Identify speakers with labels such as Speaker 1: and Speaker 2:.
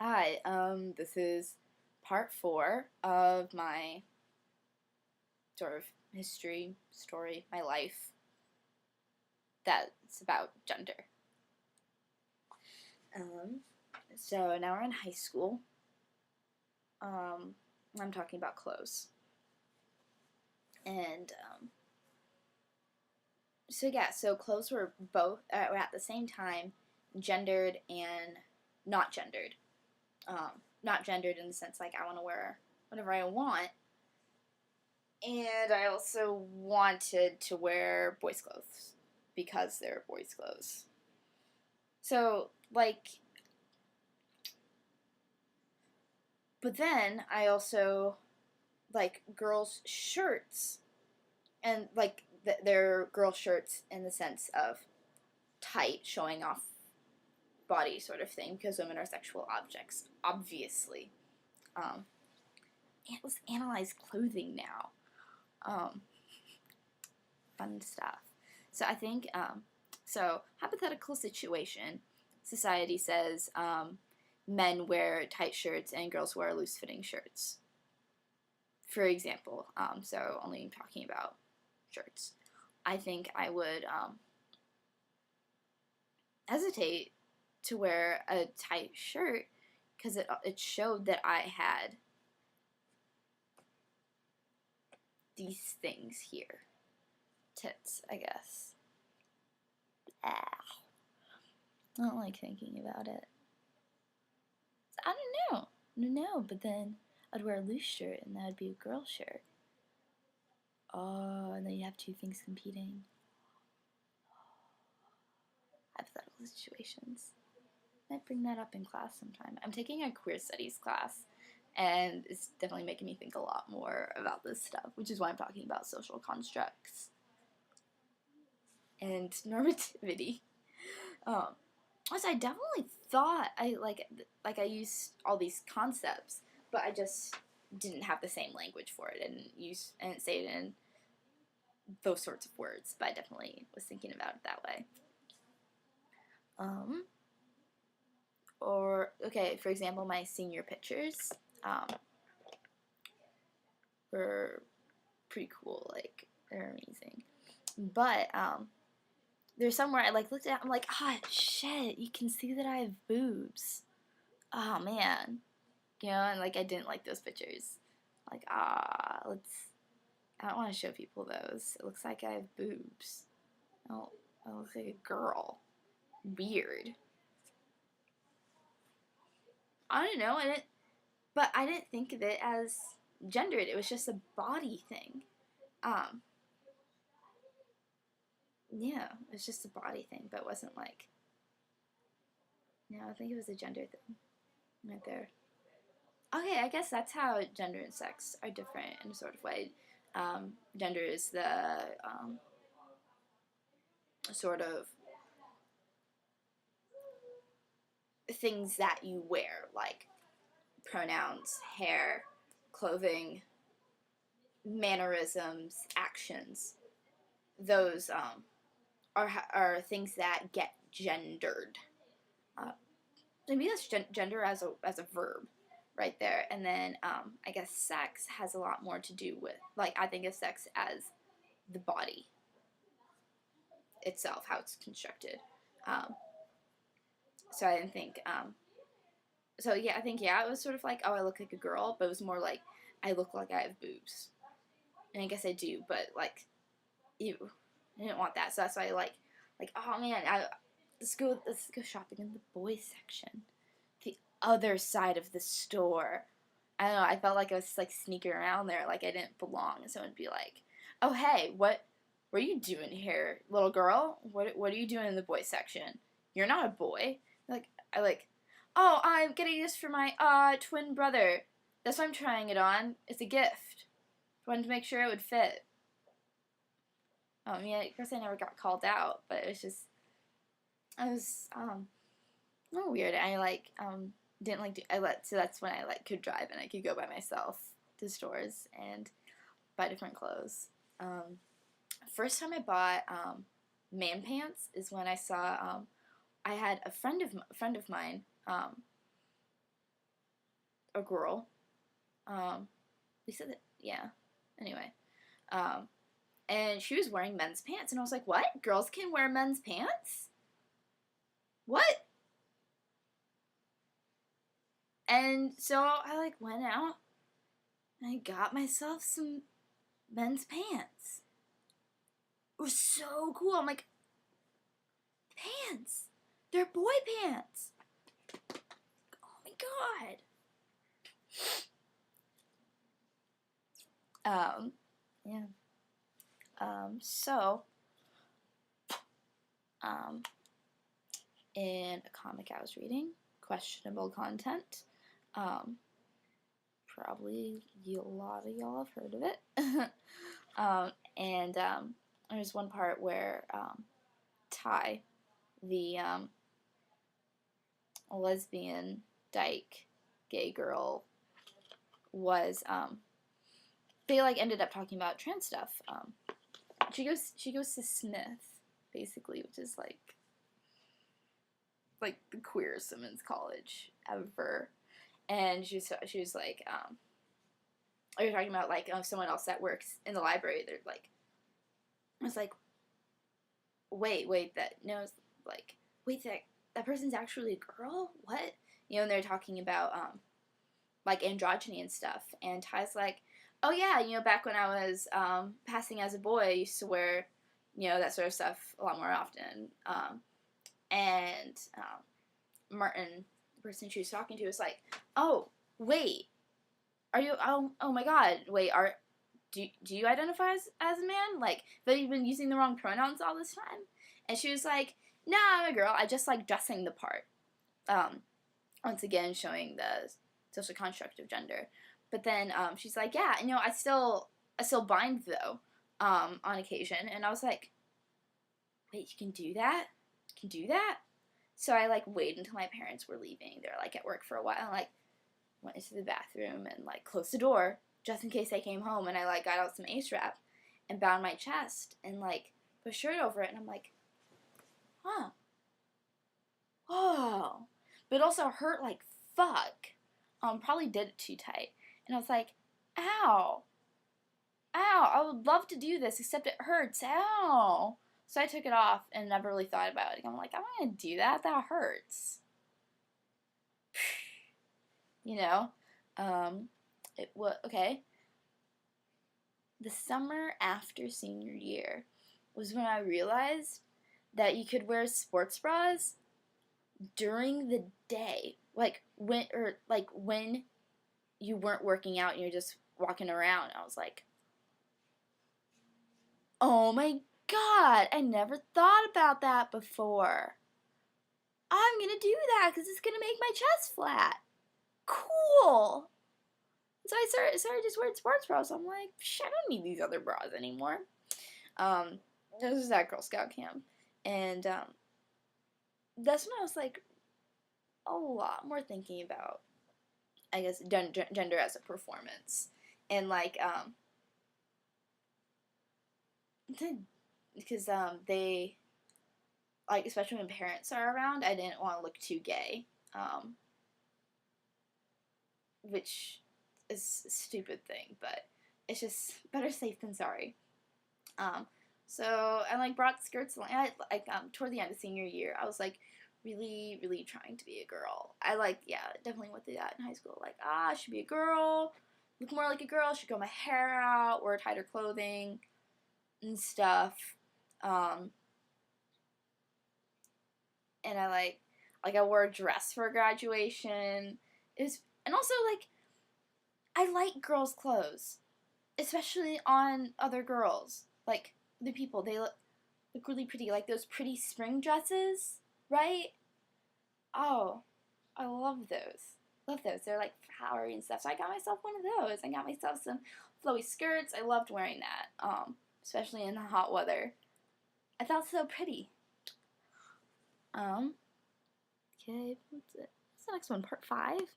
Speaker 1: Hi, this is part 4 of my sort of history, story, my life that's about gender. Um, so now we're in high school. I'm talking about clothes. And, so clothes were were at the same time gendered and not gendered. Not gendered in the sense like I want to wear whatever I want, and I also wanted to wear boys' clothes because they're boys' clothes. So, but then I also like girls' shirts, and they're girl shirts in the sense of tight, showing off body sort of thing, because women are sexual objects, obviously. Um, let's analyze clothing now. Um, Fun stuff. So I think, hypothetical situation, society says men wear tight shirts and girls wear loose-fitting shirts. For example, so only talking about shirts. I think I would hesitate to wear a tight shirt because it showed that I had these things here. Tits, I guess. Ah. I don't like thinking about it. I don't know. No, but then I'd wear a loose shirt and that would be a girl shirt. Oh, and then you have two things competing. Hypothetical situations. Might bring that up in class sometime. I'm taking a queer studies class, and it's definitely making me think a lot more about this stuff, which is why I'm talking about social constructs and normativity. Also, I definitely thought I used all these concepts, but I just didn't have the same language for it, and didn't say it in those sorts of words. But I definitely was thinking about it that way. Or okay, for example, my senior pictures were pretty cool. Like, they're amazing. But there's somewhere I looked at. I'm like, shit! You can see that I have boobs. Oh man, and I didn't like those pictures. Like, let's. I don't want to show people those. It looks like I have boobs. I look like a girl. Weird. I don't know. But I didn't think of it as gendered. It was just a body thing. Yeah, it was just a body thing, but it wasn't like. I think it was a gender thing right there. Okay, I guess that's how gender and sex are different in a sort of way. Gender is the sort of things that you wear, like pronouns, hair, clothing, mannerisms, actions. Those are things that get gendered. Maybe that's gender as a verb right there. And then I guess sex has a lot more to do with, I think of sex as the body itself, how it's constructed. So I didn't think, I think, it was sort of like, oh, I look like a girl, but it was more like, I look like I have boobs. And I guess I do, but, ew. I didn't want that, so that's why oh man, let's go shopping in the boys section. The other side of the store. I don't know, I felt like I was sneaking around there, like I didn't belong. And someone would be like, oh hey, what are you doing here, little girl? What are you doing in the boys section? You're not a boy. Oh, I'm getting this for my twin brother. That's why I'm trying it on. It's a gift. Wanted to make sure it would fit. Of course I never got called out, but it was just, I was a little weird. I didn't so that's when I could drive and I could go by myself to stores and buy different clothes. First time I bought man pants is when I saw I had a friend of mine a girl. We said that, yeah. Anyway, and she was wearing men's pants, and I was like, what? Girls can wear men's pants? What? And so I like went out and I got myself some men's pants. It was so cool. I'm like, pants. They're boy pants. Oh my god. Yeah. So, in a comic I was reading, questionable content. Probably a lot of y'all have heard of it. And there's one part where Ty, the lesbian dyke gay girl, was they like ended up talking about trans stuff. She goes to Smith, basically, which is like the queerest women's college ever. And she was like, we were talking about like someone else that works in the library. They're like, I was like, wait, that person's actually a girl? What? You know, and they're talking about like androgyny and stuff. And Ty's like, oh yeah, you know, back when I was passing as a boy, I used to wear, you know, that sort of stuff a lot more often. And Martin, the person she was talking to, was like, oh, wait, are you, oh my god, wait, do you identify as a man? Like, but you've been using the wrong pronouns all this time? And she was like, nah, I'm a girl, I just like dressing the part. Once again, showing the social construct of gender. But then she's like, yeah, you know, I still bind, though, on occasion. And I was like, wait, you can do that? You can do that? So I, like, waited until my parents were leaving. They were, like, at work for a while. And, like, went into the bathroom and, like, closed the door just in case I came home. And I, like, got out some Ace Wrap and bound my chest and, like, put a shirt over it. And I'm like, huh. Oh. But it also hurt like fuck. Probably did it too tight. And I was like, ow. Ow. I would love to do this, except it hurts. Ow. So I took it off and never really thought about it. I'm like, I'm not going to do that. That hurts. You know? It was, okay. The summer after senior year was when I realized that you could wear sports bras during the day. Like, when you weren't working out and you're just walking around. I was like, oh my god, I never thought about that before. I'm gonna do that because it's gonna make my chest flat. Cool. So I started just wearing sports bras. I'm like, I don't need these other bras anymore. This was at Girl Scout camp. And that's when I was like a lot more thinking about, I guess, gender as a performance. And like, because they, like, especially when parents are around, I didn't want to look too gay, which is a stupid thing, but it's just better safe than sorry. So I like brought skirts along. Toward the end of senior year, I was like really, really trying to be a girl. I definitely went through that in high school. Like, I should be a girl, look more like a girl, should grow my hair out, wear tighter clothing and stuff. And I I wore a dress for graduation. And also like, I like girls' clothes, especially on other girls. Like, the people, they look really pretty. Like those pretty spring dresses, right? Oh, I love those. Love those. They're like flowery and stuff. So I got myself one of those. I got myself some flowy skirts. I loved wearing that, especially in the hot weather. I felt so pretty. Okay, what's the next one? Part 5?